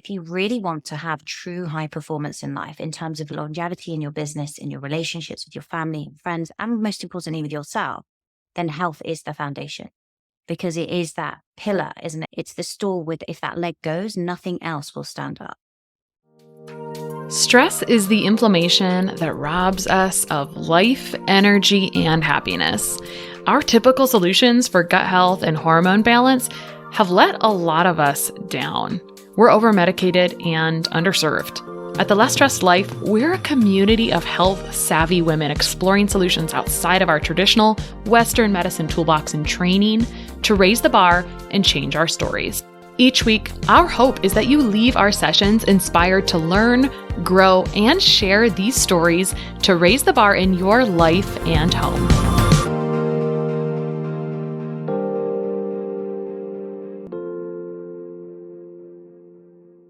if you really want to have true high performance in life in terms of longevity in your business, in your relationships with your family and friends, and most importantly with yourself, then health is the foundation because it is that pillar, isn't it? It's the stool with, if that leg goes, nothing else will stand up. Stress is the inflammation that robs us of life, energy, and happiness. Our typical solutions for gut health and hormone balance have let a lot of us down. We're over-medicated and underserved. At The Less Stressed Life, we're a community of health-savvy women exploring solutions outside of our traditional Western medicine toolbox and training to raise the bar and change our stories. Each week, our hope is that you leave our sessions inspired to learn, grow, and share these stories to raise the bar in your life and home.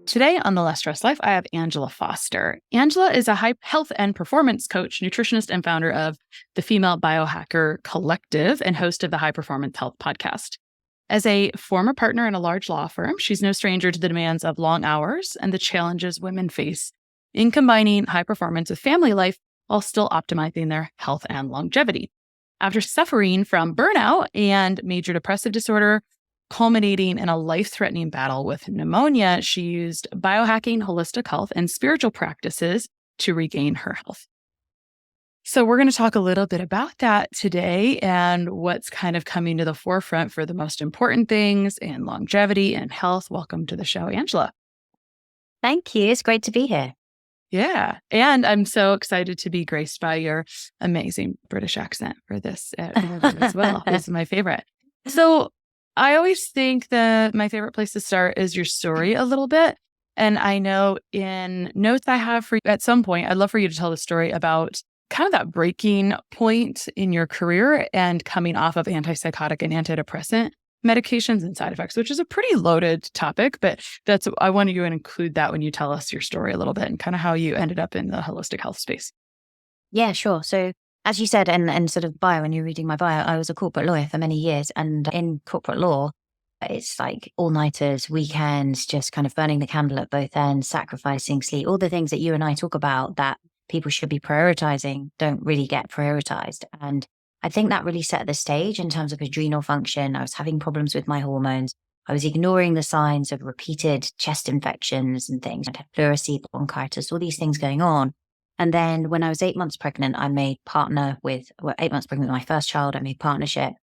Today on The Less Stressed Life, I have Angela Foster. Angela is a health and performance coach, nutritionist, and founder of the Female Biohacker Collective and host of the High Performance Health podcast. As a former partner in a large law firm, she's no stranger to the demands of long hours and the challenges women face in combining high performance with family life while still optimizing their health and longevity. After suffering from burnout and major depressive disorder, culminating in a life-threatening battle with pneumonia, she used biohacking, holistic health, and spiritual practices to regain her health. So we're going to talk a little bit about that today and what's kind of coming to the forefront for the most important things in longevity and health. Welcome to the show, Angela. Thank you. It's great to be here. Yeah. And I'm so excited to be graced by your amazing British accent for this as well. This is my favorite. So I always think that my favorite place to start is your story a little bit. And I know in notes I have for you at some point, I'd love for you to tell the story about kind of that breaking point in your career and coming off of antipsychotic and antidepressant medications and side effects, which is a pretty loaded topic, but I wanted you to include that when you tell us your story a little bit and kind of how you ended up in the holistic health space. Yeah, sure. So as you said, and sort of bio, when you're reading my bio, I was a corporate lawyer for many years. And in corporate law, it's like all-nighters, weekends, just kind of burning the candle at both ends, sacrificing sleep, all the things that you and I talk about that people should be prioritizing don't really get prioritized. And I think that really set the stage in terms of adrenal function. I was having problems with my hormones. I was ignoring the signs of repeated chest infections and things. I had pleurisy, bronchitis, all these things going on. And then when I was 8 months pregnant, I made 8 months pregnant with my first child, I made partnership.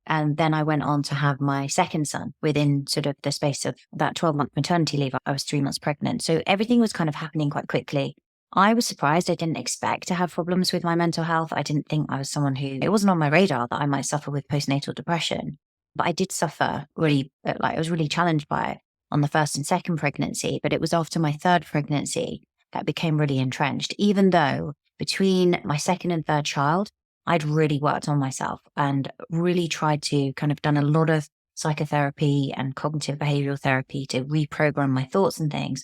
And then I went on to have my second son within sort of the space of that 12-month maternity leave. I was 3 months pregnant. So everything was kind of happening quite quickly. I was surprised. I didn't expect to have problems with my mental health. I didn't think I was someone it wasn't on my radar that I might suffer with postnatal depression. But I did suffer really, I was really challenged by it on the first and second pregnancy. But it was after my third pregnancy that became really entrenched, even though between my second and third child, I'd really worked on myself and really tried to kind of done a lot of psychotherapy and cognitive behavioral therapy to reprogram my thoughts and things.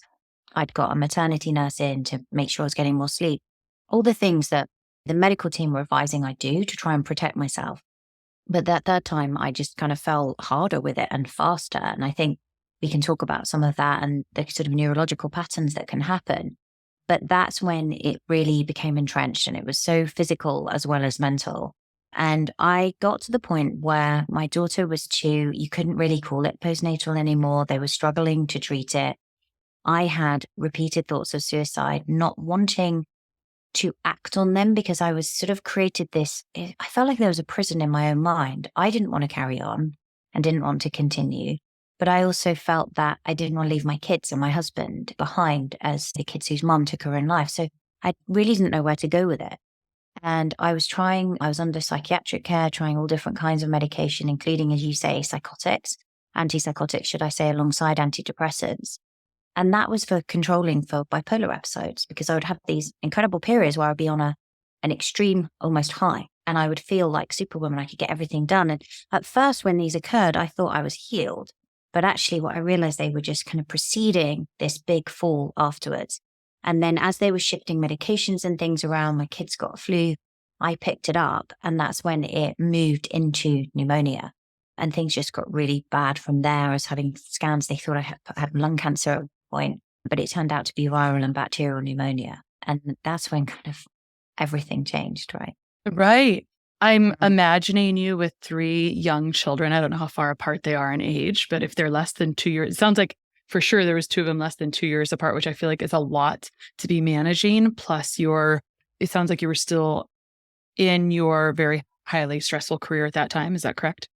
I'd got a maternity nurse in to make sure I was getting more sleep. All the things that the medical team were advising I do to try and protect myself. But that third time, I just kind of fell harder with it and faster. And I think we can talk about some of that and the sort of neurological patterns that can happen. But that's when it really became entrenched, and it was so physical as well as mental. And I got to the point where my daughter was 2. You couldn't really call it postnatal anymore. They were struggling to treat it. I had repeated thoughts of suicide, not wanting to act on them because I was sort of created this. I felt like there was a prison in my own mind. I didn't want to carry on and didn't want to continue. But I also felt that I didn't want to leave my kids and my husband behind as the kids whose mum took her own life. So I really didn't know where to go with it. And I was under psychiatric care, trying all different kinds of medication, including, as you say, antipsychotics, should I say, alongside antidepressants. And that was for controlling for bipolar episodes, because I would have these incredible periods where I'd be on an extreme, almost high, and I would feel like Superwoman. I could get everything done. And at first, when these occurred, I thought I was healed. But actually, what I realized, they were just kind of preceding this big fall afterwards. And then as they were shifting medications and things around, my kids got a flu, I picked it up. And that's when it moved into pneumonia. And things just got really bad from there. I was having scans. They thought I had lung cancer at one point. but it turned out to be viral and bacterial pneumonia. And that's when kind of everything changed, right? Right. I'm Mhm. imagining you with 3 young children. I don't know how far apart they are in age, but if they're less than 2 years, it sounds like for sure there was 2 of them less than 2 years apart, which I feel like is a lot to be managing. Plus it sounds like you were still in your very highly stressful career at that time. Is that correct?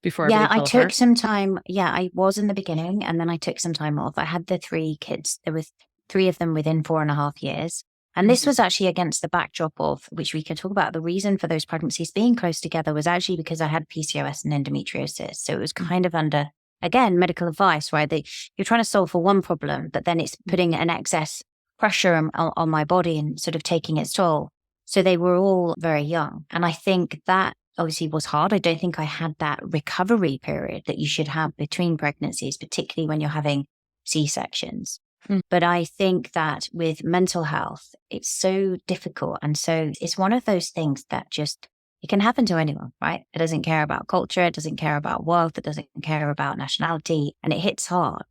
Before Yeah, everything I fell took apart? some time. Yeah, I was in the beginning and then I took some time off. I had the 3 kids. There was 3 of them within 4.5 years. And this was Mhm. actually against the backdrop of, which we can talk about, the reason for those pregnancies being close together was actually because I had PCOS and endometriosis. So it was kind of under, again, medical advice, right? That you're trying to solve for one problem, but then it's putting an excess pressure on my body and sort of taking its toll. So they were all very young. And I think that obviously was hard. I don't think I had that recovery period that you should have between pregnancies, particularly when you're having C-sections. Mm. But I think that with mental health, it's so difficult. And so it's one of those things that just, it can happen to anyone, right? It doesn't care about culture. It doesn't care about wealth. It doesn't care about nationality. And it hits hard.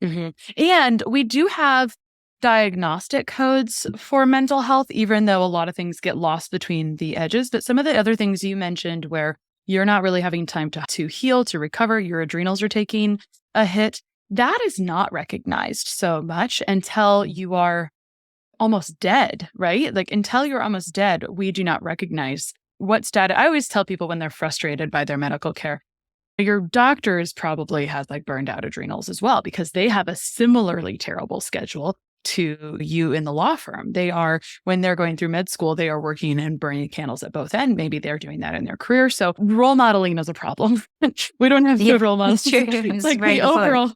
Mhm. And we do have diagnostic codes for mental health, even though a lot of things get lost between the edges. But some of the other things you mentioned where you're not really having time to heal, to recover, your adrenals are taking a hit, that is not recognized so much until you are almost dead, right? Like until you're almost dead, we do not recognize what status. I always tell people when they're frustrated by their medical care, your doctors probably has like burned out adrenals as well, because they have a similarly terrible schedule to you in the law firm. They are, when they're going through med school, they are working and burning candles at both ends. Maybe they're doing that in their career. So role modeling is a problem. We don't have Yeah, good role models. it's true. It's Like very good point.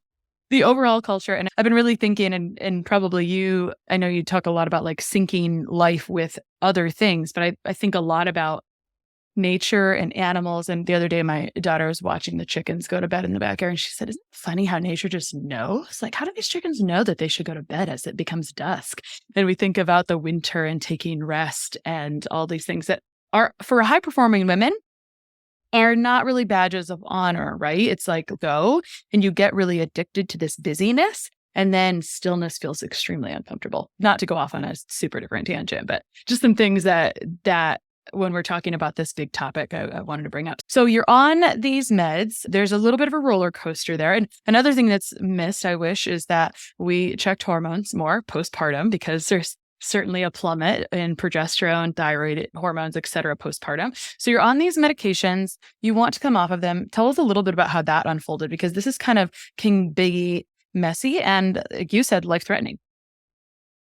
the overall culture. And I've been really thinking, and probably you, I know you talk a lot about like syncing life with other things, but I think a lot about nature and animals. And the other day, my daughter was watching the chickens go to bed in the backyard. And she said, "Isn't it funny how nature just knows? Like, how do these chickens know that they should go to bed as it becomes dusk?" And we think about the winter and taking rest and all these things that are, for high performing women, are not really badges of honor, right? It's like go and you get really addicted to this busyness. And then stillness feels extremely uncomfortable. Not to go off on a super different tangent, but just some things that when we're talking about this big topic, I wanted to bring up. So you're on these meds. There's a little bit of a roller coaster there. And another thing that's missed, I wish, is that we checked hormones more postpartum, because there's certainly a plummet in progesterone, thyroid hormones, et cetera, postpartum. So you're on these medications. You want to come off of them. Tell us a little bit about how that unfolded, because this is kind of can be messy and, like you said, life-threatening.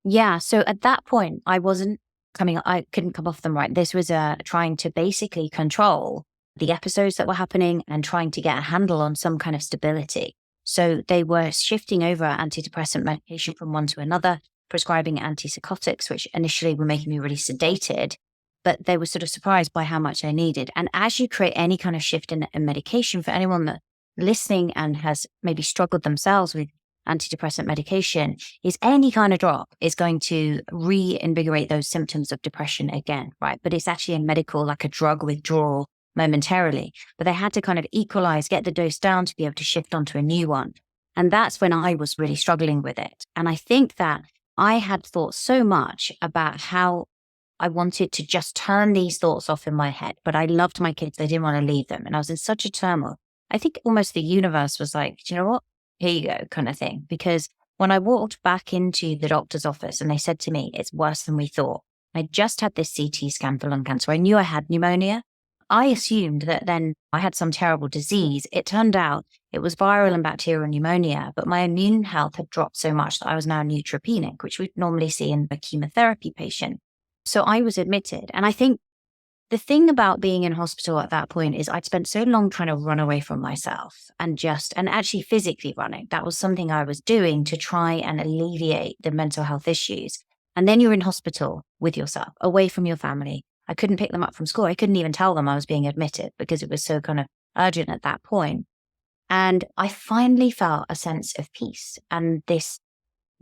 Yeah. So at that point, I couldn't come off them right. This was trying to basically control the episodes that were happening and trying to get a handle on some kind of stability. So they were shifting over antidepressant medication from one to another, prescribing antipsychotics, which initially were making me really sedated, but they were sort of surprised by how much I needed. And as you create any kind of shift in medication, for anyone that listening and has maybe struggled themselves with antidepressant medication, is any kind of drop is going to reinvigorate those symptoms of depression again, right? But it's actually a medical, like a drug withdrawal momentarily. But they had to kind of equalize, get the dose down to be able to shift onto a new one. And that's when I was really struggling with it. And I think that I had thought so much about how I wanted to just turn these thoughts off in my head, but I loved my kids. I didn't want to leave them. And I was in such a turmoil. I think almost the universe was like, do you know what? Here you go, kind of thing. Because when I walked back into the doctor's office and they said to me, it's worse than we thought. I just had this CT scan for lung cancer. I knew I had pneumonia. I assumed that then I had some terrible disease. It turned out it was viral and bacterial pneumonia, but my immune health had dropped so much that I was now neutropenic, which we'd normally see in a chemotherapy patient. So I was admitted. And I think the thing about being in hospital at that point is I'd spent so long trying to run away from myself and actually physically running. That was something I was doing to try and alleviate the mental health issues. And then you're in hospital with yourself, away from your family. I couldn't pick them up from school. I couldn't even tell them I was being admitted because it was so kind of urgent at that point. And I finally felt a sense of peace, and this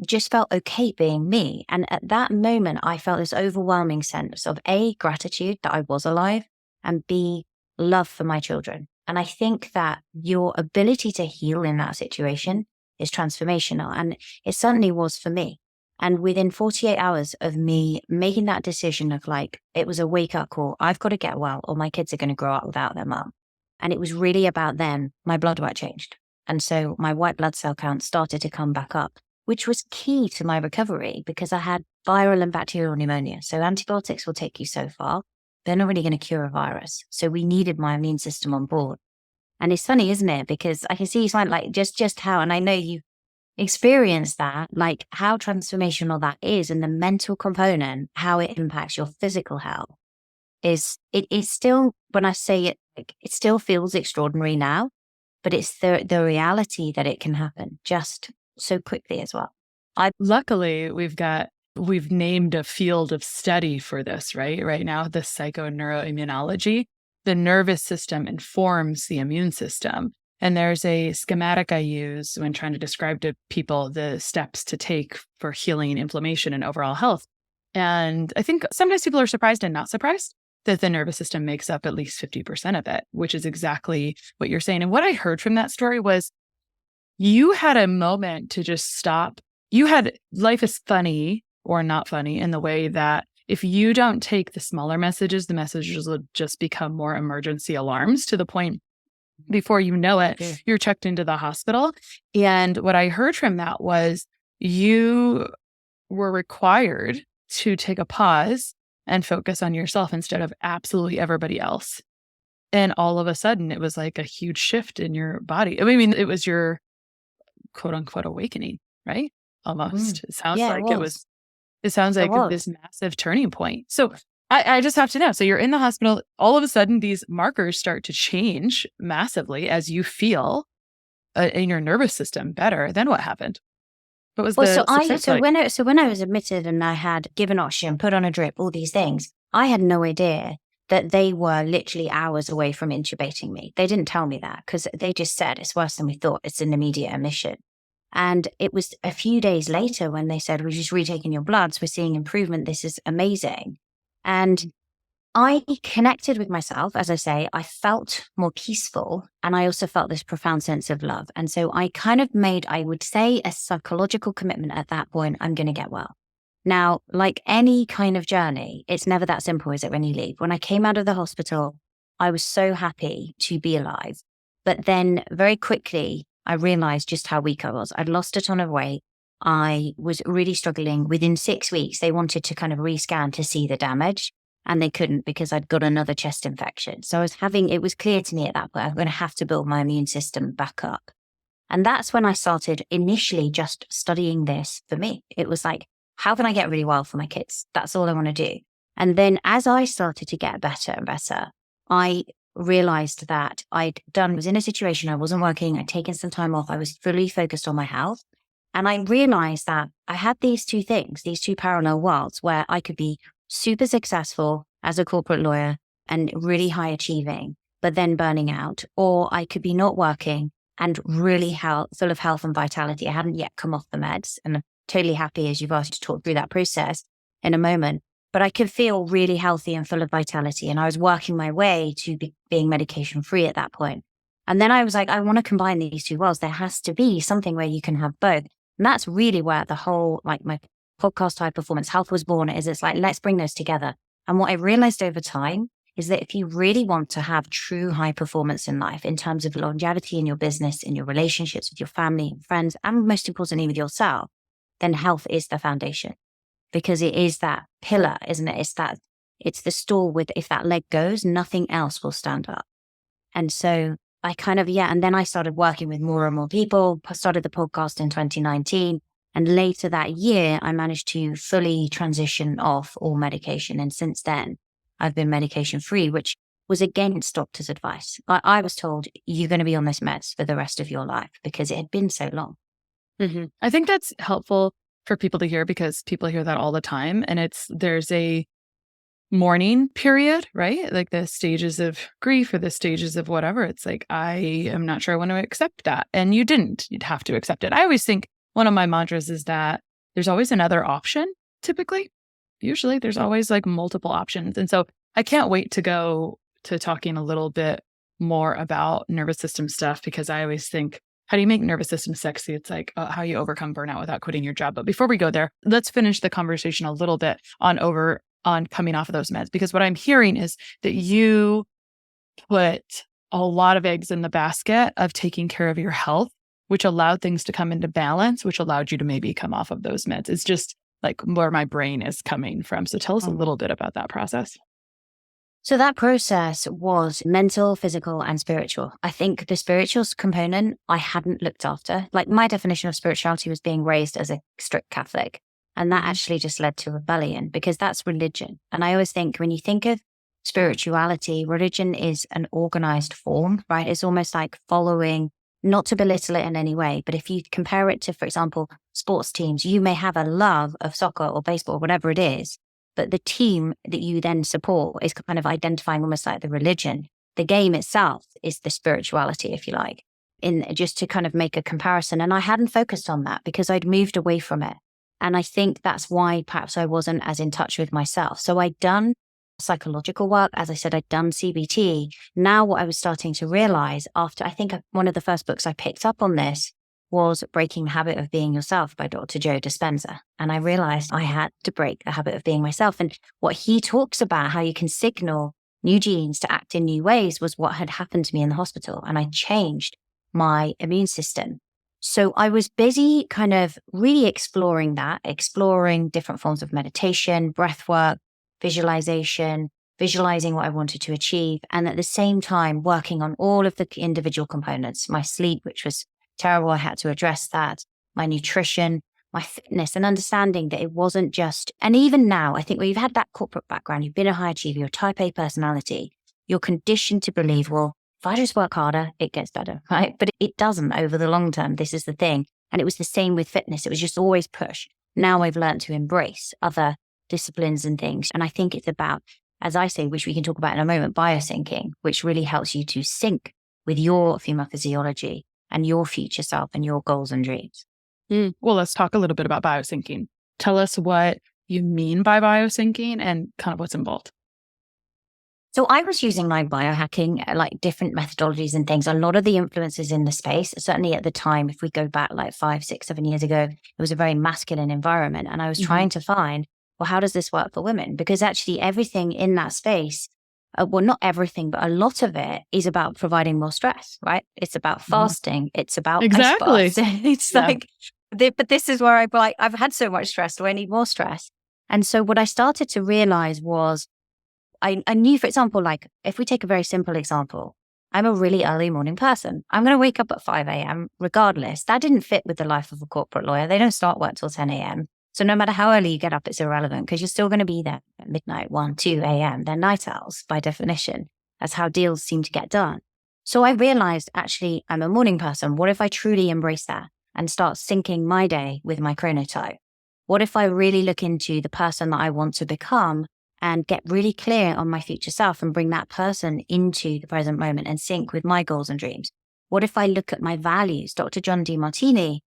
just felt okay being me. And at that moment, I felt this overwhelming sense of A, gratitude that I was alive, and B, love for my children. And I think that your ability to heal in that situation is transformational. And it certainly was for me. And within 48 hours of me making that decision of like, it was a wake up call, I've got to get well or my kids are going to grow up without their mum. And it was really about them. My blood work changed. And so my white blood cell count started to come back up, which was key to my recovery because I had viral and bacterial pneumonia. So antibiotics will take you so far. They're not really going to cure a virus. So we needed my immune system on board. And it's funny, isn't it? Because I can see you find like just how, and I know you experienced that, like how transformational that is, and the mental component, how it impacts your physical health it's still, when I say it, like, it still feels extraordinary now, but it's the reality that it can happen just so quickly as well. Luckily, we've named a field of study for this, right? Right now, the psychoneuroimmunology. The nervous system informs the immune system. And there's a schematic I use when trying to describe to people the steps to take for healing inflammation and overall health. And I think sometimes people are surprised and not surprised that the nervous system makes up at least 50% of it, which is exactly what you're saying. And what I heard from that story was you had a moment to just stop. Life is funny or not funny in the way that if you don't take the smaller messages, the messages will just become more emergency alarms to the point before you know it, you're checked into the hospital. And what I heard from that was you were required to take a pause and focus on yourself instead of absolutely everybody else. And all of a sudden, it was like a huge shift in your body. I mean, it was your quote unquote awakening, right? Almost. It sounds like it was. It sounds like this massive turning point. So I just have to know. So you're in the hospital. All of a sudden, these markers start to change massively as you feel in your nervous system better. Then what happened? What was when I was admitted and I had given oxygen, put on a drip, all these things, I had no idea that they were literally hours away from intubating me. They didn't tell me that because they just said it's worse than we thought. It's an immediate admission. And it was a few days later when they said, we're just retaking your bloods. We're seeing improvement. This is amazing. And I connected with myself. As I say, I felt more peaceful. And I also felt this profound sense of love. And so I kind of made, I would say, a psychological commitment at that point. I'm going to get well. Now, like any kind of journey, it's never that simple, is it, when you leave? When I came out of the hospital, I was so happy to be alive. But then very quickly, I realized just how weak I was. I'd lost a ton of weight. I was really struggling. Within 6 weeks, they wanted to kind of rescan to see the damage, and they couldn't because I'd got another chest infection. So it was clear to me at that point, I'm going to have to build my immune system back up. And that's when I started initially just studying this for me. It was like, how can I get really well for my kids? That's all I want to do. And then as I started to get better and better, I realized that was in a situation, I wasn't working, I'd taken some time off, I was fully focused on my health. And I realized that I had these two things, these two parallel worlds where I could be super successful as a corporate lawyer and really high achieving, but then burning out, or I could be not working and really full of health and vitality. I hadn't yet come off the meds, and I'm totally happy, as you've asked, to talk through that process in a moment. But I could feel really healthy and full of vitality. And I was working my way to being medication free at that point. And then I was like, I want to combine these two worlds. There has to be something where you can have both. And that's really where the whole, like my podcast, High Performance Health, was born. It's like, let's bring those together. And what I realized over time is that if you really want to have true high performance in life, in terms of longevity in your business, in your relationships with your family and friends, and most importantly with yourself, then health is the foundation. Because it is that pillar, isn't it? It's the stool with, if that leg goes, nothing else will stand up. And so I and then I started working with more and more people, started the podcast in 2019. And later that year, I managed to fully transition off all medication. And since then, I've been medication free, which was against doctor's advice. I was told, you're going to be on this meds for the rest of your life because it had been so long. Mm-hmm. I think that's helpful for people to hear because people hear that all the time. And there's a mourning period, right? Like the stages of grief or the stages of whatever. It's like, I am not sure I want to accept that. And you'd have to accept it. I always think one of my mantras is that there's always another option, typically. Usually there's always like multiple options. And so I can't wait to go to talking a little bit more about nervous system stuff because I always think How do you make nervous system sexy? It's like how you overcome burnout without quitting your job. But before we go there, let's finish the conversation a little bit on coming off of those meds, because what I'm hearing is that you put a lot of eggs in the basket of taking care of your health, which allowed things to come into balance, which allowed you to maybe come off of those meds. It's just like where my brain is coming from. So tell us a little bit about that process. So that process was mental, physical, and spiritual. I think the spiritual component I hadn't looked after. Like my definition of spirituality was being raised as a strict Catholic. And that actually just led to rebellion, because that's religion. And I always think when you think of spirituality, religion is an organized form, right? It's almost like following, not to belittle it in any way, but if you compare it to, for example, sports teams, you may have a love of soccer or baseball, whatever it is, but the team that you then support is kind of identifying almost like the religion. The game itself is the spirituality, if you like, in just to kind of make a comparison. And I hadn't focused on that because I'd moved away from it. And I think that's why perhaps I wasn't as in touch with myself. So I'd done psychological work. As I said, I'd done CBT. Now what I was starting to realize after, I think one of the first books I picked up on this was Breaking the Habit of Being Yourself by Dr. Joe Dispenza. And I realized I had to break the habit of being myself. And what he talks about, how you can signal new genes to act in new ways, was what had happened to me in the hospital. And I changed my immune system. So I was busy kind of really exploring different forms of meditation, breath work, visualization, visualizing what I wanted to achieve. And at the same time, working on all of the individual components, my sleep, which was terrible. I had to address that, my nutrition, my fitness, and understanding that it wasn't just, and even now, I think when you've had that corporate background, you've been a high achiever, you're a type A personality, you're conditioned to believe, well, if I just work harder, it gets better, right? But it doesn't over the long term. This is the thing. And it was the same with fitness. It was just always push. Now I've learned to embrace other disciplines and things. And I think it's about, as I say, which we can talk about in a moment, biosyncing, which really helps you to sync with your female physiology and your future self and your goals and dreams. Well, let's talk a little bit about biosyncing. Tell us what you mean by biosyncing and kind of what's involved. So I was using like biohacking, like different methodologies and things. A lot of the influences in the space, certainly at the time, if we go back like 5, 6, 7 years ago, it was a very masculine environment. And I was trying to find, well, how does this work for women? Because actually everything in that space, well, not everything, but a lot of it is about providing more stress, right? It's about fasting. It's about exactly. It's like, but this is where I've had so much stress, so I need more stress. And so what I started to realize was, I knew, for example, like if we take a very simple example, I'm a really early morning person. I'm going to wake up at 5 a.m. regardless. That didn't fit with the life of a corporate lawyer. They don't start work till 10 a.m. So no matter how early you get up, it's irrelevant because you're still going to be there at midnight, 1, 2 a.m. They're night owls by definition. That's how deals seem to get done. So I realized actually I'm a morning person. What if I truly embrace that and start syncing my day with my chronotype? What if I really look into the person that I want to become and get really clear on my future self and bring that person into the present moment and sync with my goals and dreams? What if I look at my values? Dr. John Demartini,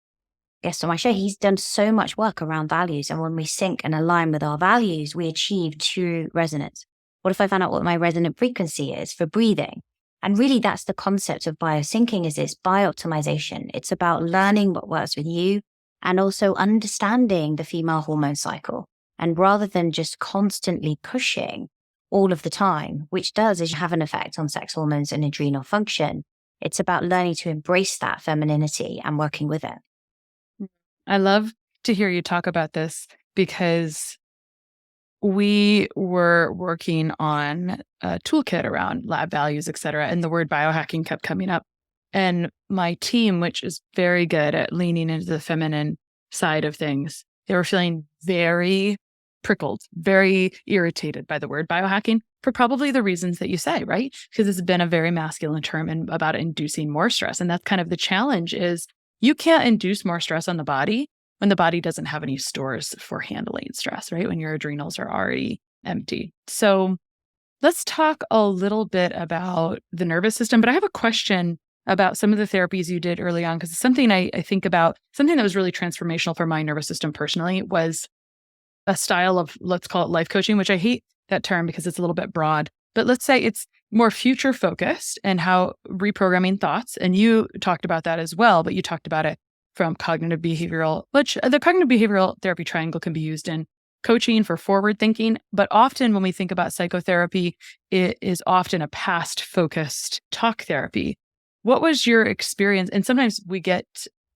guest on my show, he's done so much work around values. And when we sync and align with our values, we achieve true resonance. What if I found out what my resonant frequency is for breathing? And really that's the concept of biosyncing, is it's biooptimization. It's about learning what works with you and also understanding the female hormone cycle. And rather than just constantly pushing all of the time, which does is have an effect on sex hormones and adrenal function, it's about learning to embrace that femininity and working with it. I love to hear you talk about this because we were working on a toolkit around lab values, et cetera, and the word biohacking kept coming up. And my team, which is very good at leaning into the feminine side of things, they were feeling very prickled, very irritated by the word biohacking for probably the reasons that you say, right? Because it's been a very masculine term and about inducing more stress. And that's kind of the challenge is you can't induce more stress on the body when the body doesn't have any stores for handling stress, right? When your adrenals are already empty. So let's talk a little bit about the nervous system. But I have a question about some of the therapies you did early on, because it's something I think about. Something that was really transformational for my nervous system personally was a style of, let's call it life coaching, which I hate that term because it's a little bit broad, But let's say it's more future focused and how reprogramming thoughts. And you talked about that as well, but you talked about it from cognitive behavioral, which the cognitive behavioral therapy triangle can be used in coaching for forward thinking. But often when we think about psychotherapy, it is often a past focused talk therapy. What was your experience? And sometimes we get,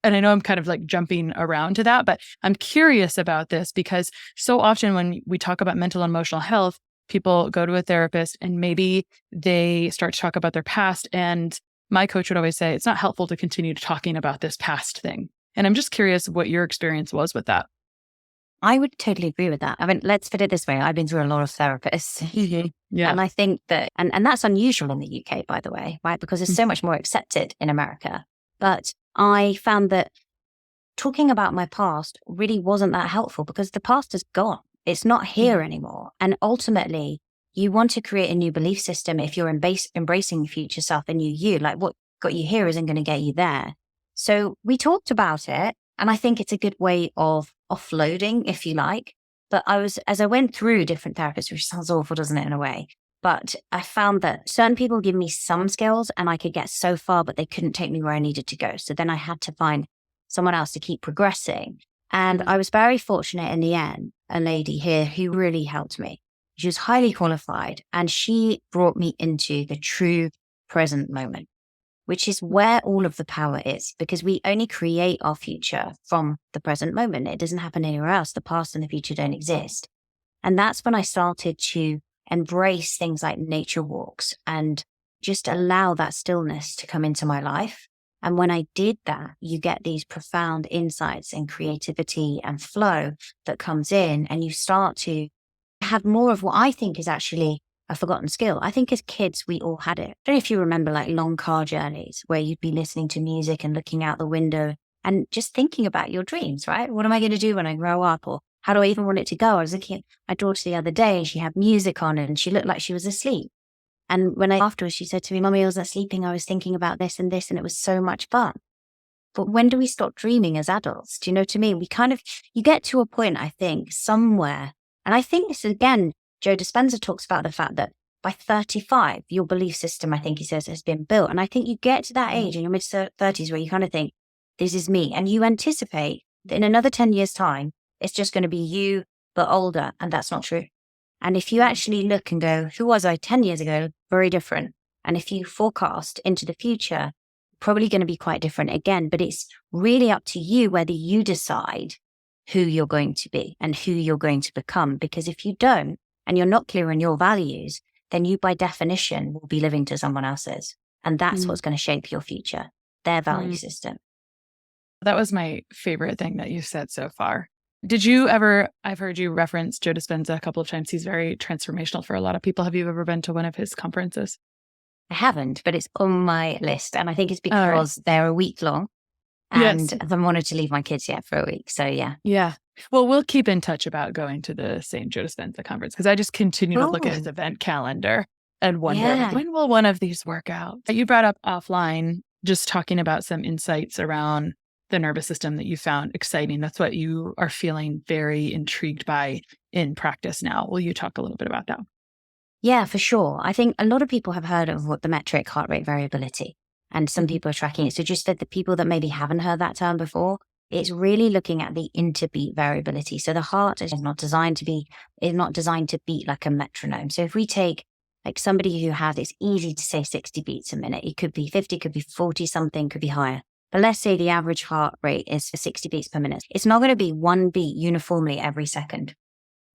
and I know I'm kind of like jumping around to that, but I'm curious about this because so often when we talk about mental and emotional health, people go to a therapist and maybe they start to talk about their past. And my coach would always say, it's not helpful to continue talking about this past thing. And I'm just curious what your experience was with that. I would totally agree with that. I mean, let's put it this way. I've been through a lot of therapists. Yeah. And I think that, and that's unusual in the UK, by the way, right? Because it's so much more accepted in America. But I found that talking about my past really wasn't that helpful because the past is gone. It's not here anymore. And ultimately, you want to create a new belief system if you're embracing future self and you, like what got you here isn't going to get you there. So we talked about it. And I think it's a good way of offloading, if you like. But as I went through different therapists, which sounds awful, doesn't it, in a way? But I found that certain people give me some skills and I could get so far, but they couldn't take me where I needed to go. So then I had to find someone else to keep progressing. And I was very fortunate in the end, a lady here who really helped me. She was highly qualified and she brought me into the true present moment, which is where all of the power is, because we only create our future from the present moment. It doesn't happen anywhere else. The past and the future don't exist. And that's when I started to embrace things like nature walks and just allow that stillness to come into my life. And when I did that, you get these profound insights and creativity and flow that comes in, and you start to have more of what I think is actually a forgotten skill. I think as kids, we all had it. I don't know if you remember like long car journeys where you'd be listening to music and looking out the window and just thinking about your dreams, right? What am I going to do when I grow up? Or how do I even want it to go? I was looking at my daughter the other day and she had music on and she looked like she was asleep. And afterwards, she said to me, Mommy, I wasn't sleeping. I was thinking about this and this, and it was so much fun. But when do we stop dreaming as adults? Do you know what I mean? You get to a point, I think, somewhere. And I think this, again, Joe Dispenza talks about the fact that by 35, your belief system, I think he says, has been built. And I think you get to that age in your mid-30s where you kind of think, this is me. And you anticipate that in another 10 years' time, it's just going to be you, but older. And that's not true. And if you actually look and go, who was I 10 years ago? Very different. And if you forecast into the future, probably going to be quite different again. But it's really up to you whether you decide who you're going to be and who you're going to become. Because if you don't, and you're not clear on your values, then you by definition will be living to someone else's. And that's what's going to shape your future, their value system. That was my favorite thing that you said so far. Did you ever, I've heard you reference Joe Dispenza a couple of times. He's very transformational for a lot of people. Have you ever been to one of his conferences? I haven't, but it's on my list. And I think it's because they're a week long. And I haven't wanted to leave my kids yet for a week. So yeah. Yeah. Well, we'll keep in touch about going to the St. Joe Dispenza conference because I just continue to look at his event calendar and wonder, when will one of these work out? You brought up offline, just talking about some insights around the nervous system that you found exciting. That's what you are feeling very intrigued by in practice now. Will you talk a little bit about that? Yeah, for sure. I think a lot of people have heard of what the metric heart rate variability, and some people are tracking it. So just for the people that maybe haven't heard that term before, it's really looking at the interbeat variability. So the heart is not designed to beat like a metronome. So if we take like somebody who has, it's easy to say 60 beats a minute. It could be 50, could be 40 something, could be higher. But let's say the average heart rate is 60 beats per minute. It's not going to be one beat uniformly every second.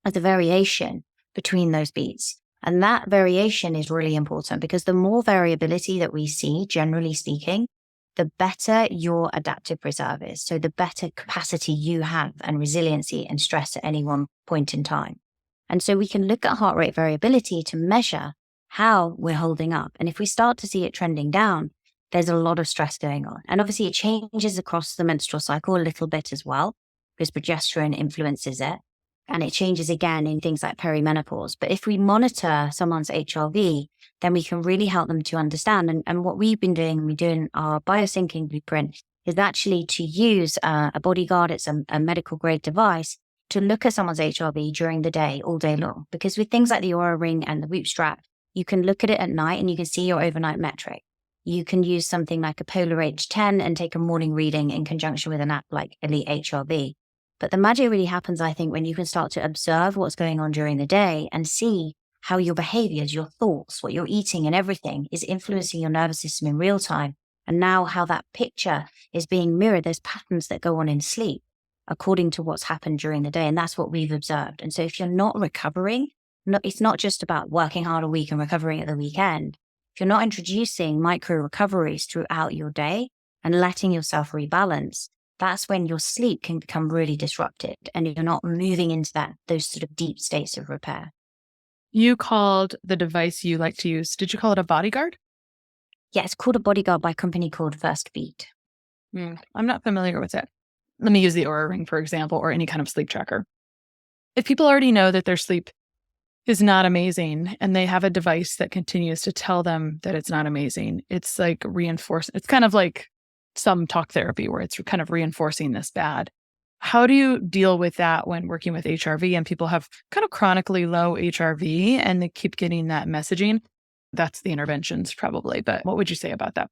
There's a variation between those beats. And that variation is really important because the more variability that we see, generally speaking, the better your adaptive reserve is. So the better capacity you have and resiliency and stress at any one point in time. And so we can look at heart rate variability to measure how we're holding up. And if we start to see it trending down, there's a lot of stress going on. And obviously it changes across the menstrual cycle a little bit as well, because progesterone influences it. And it changes again in things like perimenopause. But if we monitor someone's HRV, then we can really help them to understand. And what we've been doing, we do in our BioSyncing blueprint, is actually to use a bodyguard. It's a medical grade device to look at someone's HRV during the day, all day long. Because with things like the Aura Ring and the Whoop strap, You can look at it at night and you can see your overnight metric. You can use something like a Polar H10 and take a morning reading in conjunction with an app like Elite HRV. But the magic really happens, I think, when you can start to observe what's going on during the day and see how your behaviors, your thoughts, what you're eating and everything is influencing your nervous system in real time. And now how that picture is being mirrored, there's patterns that go on in sleep according to what's happened during the day. And that's what we've observed. And so if you're not recovering, it's not just about working hard a week and recovering at the weekend. If you're not introducing micro recoveries throughout your day and letting yourself rebalance, that's when your sleep can become really disrupted and you're not moving into those sort of deep states of repair. You called the device you like to use, did you call it a bodyguard? Yeah, it's called a bodyguard by a company called First Beat. I'm not familiar with it. Let me use the Oura Ring, for example, or any kind of sleep tracker. If people already know that their sleep is not amazing and they have a device that continues to tell them that it's not amazing, it's like it's kind of like some talk therapy where it's kind of reinforcing this bad. How do you deal with that when working with HRV and people have kind of chronically low HRV and they keep getting that messaging? That's the interventions probably, but what would you say about that?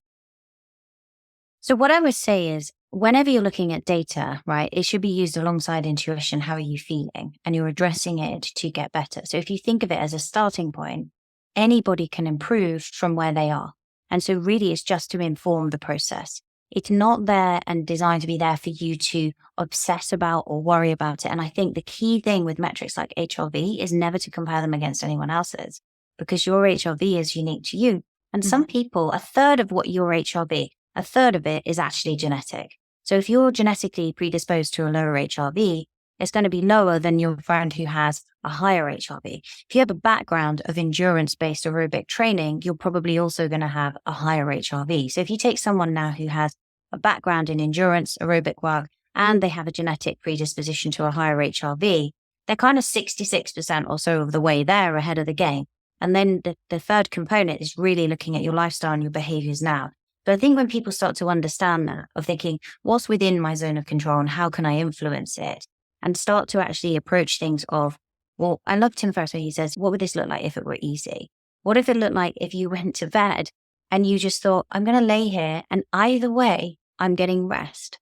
So what I would say is whenever you're looking at data, right, it should be used alongside intuition. How are you feeling? And you're addressing it to get better. So if you think of it as a starting point, anybody can improve from where they are. And so really it's just to inform the process. It's not there and designed to be there for you to obsess about or worry about it. And I think the key thing with metrics like HRV is never to compare them against anyone else's because your HRV is unique to you. And some people, a third of what your HRV, a third of it is actually genetic. So if you're genetically predisposed to a lower HRV, it's going to be lower than your friend who has a higher HRV. If you have a background of endurance-based aerobic training, you're probably also going to have a higher HRV. So if you take someone now who has a background in endurance, aerobic work, and they have a genetic predisposition to a higher HRV, they're kind of 66% or so of the way there ahead of the game. And then the third component is really looking at your lifestyle and your behaviors now. But I think when people start to understand that, of thinking, what's within my zone of control and how can I influence it? And start to actually approach things of, well, I love Tim Ferriss when he says, what would this look like if it were easy? What if it looked like if you went to bed and you just thought, I'm going to lay here and either way, I'm getting rest.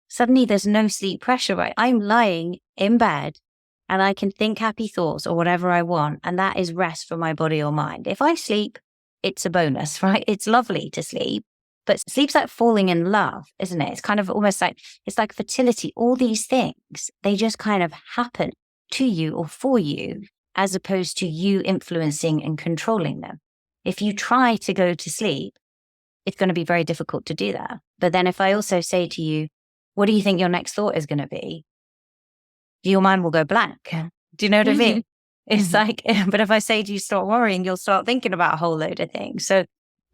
Suddenly there's no sleep pressure, right? I'm lying in bed and I can think happy thoughts or whatever I want. And that is rest for my body or mind. If I sleep, it's a bonus, right? It's lovely to sleep. But sleep's like falling in love, isn't it? It's kind of almost like, it's like fertility. All these things, they just kind of happen to you or for you, as opposed to you influencing and controlling them. If you try to go to sleep, it's going to be very difficult to do that. But then if I also say to you, what do you think your next thought is going to be? Your mind will go blank. Do you know what I mean? It's like, but if I say to you, start worrying, you'll start thinking about a whole load of things. So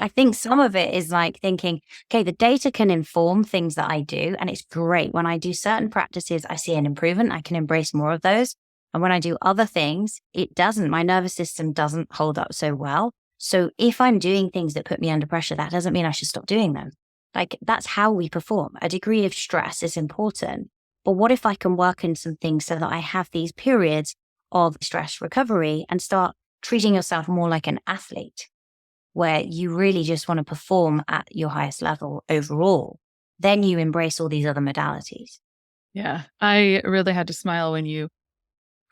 I think some of it is like thinking, okay, the data can inform things that I do. And it's great. When I do certain practices, I see an improvement. I can embrace more of those. And when I do other things, it doesn't. My nervous system doesn't hold up so well. So if I'm doing things that put me under pressure, that doesn't mean I should stop doing them. Like that's how we perform. A degree of stress is important. But what if I can work in some things so that I have these periods of stress recovery and start treating yourself more like an athlete, where you really just want to perform at your highest level overall, then you embrace all these other modalities. Yeah, I really had to smile when you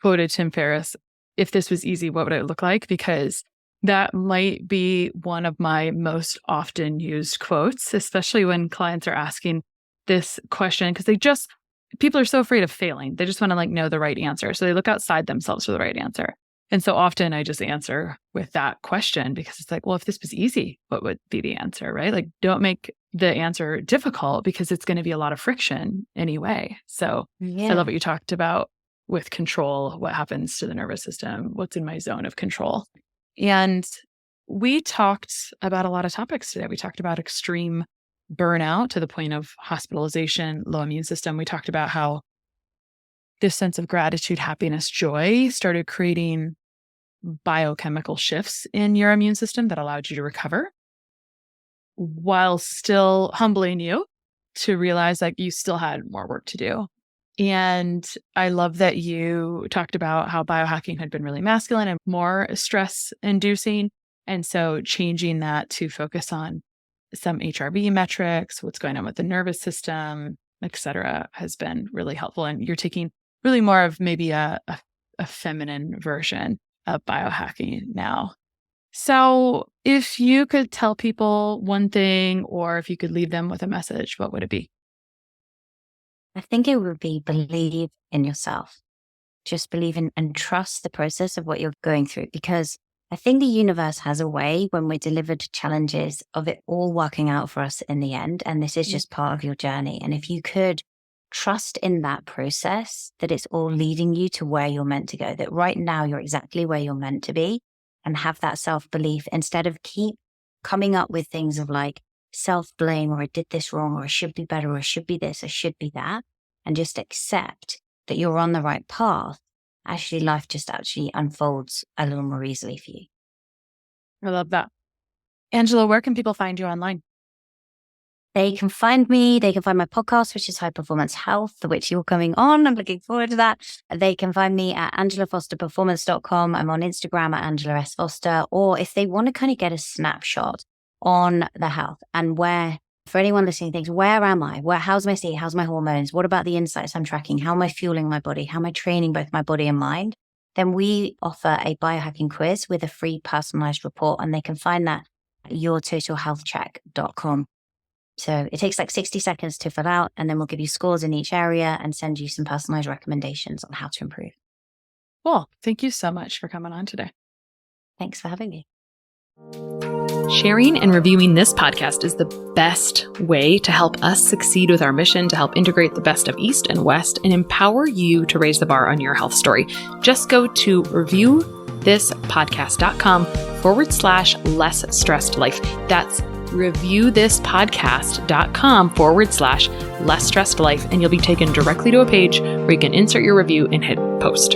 quoted Tim Ferriss. If this was easy, what would it look like? Because that might be one of my most often used quotes, especially when clients are asking this question, because people are so afraid of failing. They just want to know the right answer. So they look outside themselves for the right answer. And so often I just answer with that question because it's like, well, if this was easy, what would be the answer, right? Like, don't make the answer difficult because it's going to be a lot of friction anyway. So I love what you talked about with control, what happens to the nervous system, what's in my zone of control. And we talked about a lot of topics today. We talked about extreme burnout to the point of hospitalization, low immune system. We talked about how this sense of gratitude, happiness, joy started creating biochemical shifts in your immune system that allowed you to recover while still humbling you to realize like you still had more work to do. And I love that you talked about how biohacking had been really masculine and more stress inducing. And so changing that to focus on some HRV metrics, what's going on with the nervous system, et cetera, has been really helpful. And you're taking really more of maybe a feminine version of biohacking now. So if you could tell people one thing, or if you could leave them with a message, what would it be? I think it would be believe in yourself. Just believe in and trust the process of what you're going through, because I think the universe has a way when we're delivered challenges of it all working out for us in the end. And this is just part of your journey. And if you could trust in that process, that it's all leading you to where you're meant to go, that right now you're exactly where you're meant to be, and have that self-belief instead of keep coming up with things of like self-blame, or I did this wrong, or I should be better, or I should be this, I should be that, and just accept that you're on the right path. Actually, life just actually unfolds a little more easily for you. I love that. Angela, where can people find you online? They can find me. They can find my podcast, which is High Performance Health, which you're coming on. I'm looking forward to that. They can find me at angelafosterperformance.com. I'm on Instagram at Angela S. Foster. Or if they want to kind of get a snapshot on the health and where, for anyone listening, thinks, where am I? How's my sleep? How's my hormones? What about the insights I'm tracking? How am I fueling my body? How am I training both my body and mind? Then we offer a biohacking quiz with a free personalized report, and they can find that at yourtotalhealthcheck.com. So it takes like 60 seconds to fill out, and then we'll give you scores in each area and send you some personalized recommendations on how to improve. Cool. Thank you so much for coming on today. Thanks for having me. Sharing and reviewing this podcast is the best way to help us succeed with our mission to help integrate the best of East and West and empower you to raise the bar on your health story. Just go to reviewthispodcast.com/less stressed life. That's reviewthispodcast.com/less stressed life, and you'll be taken directly to a page where you can insert your review and hit post.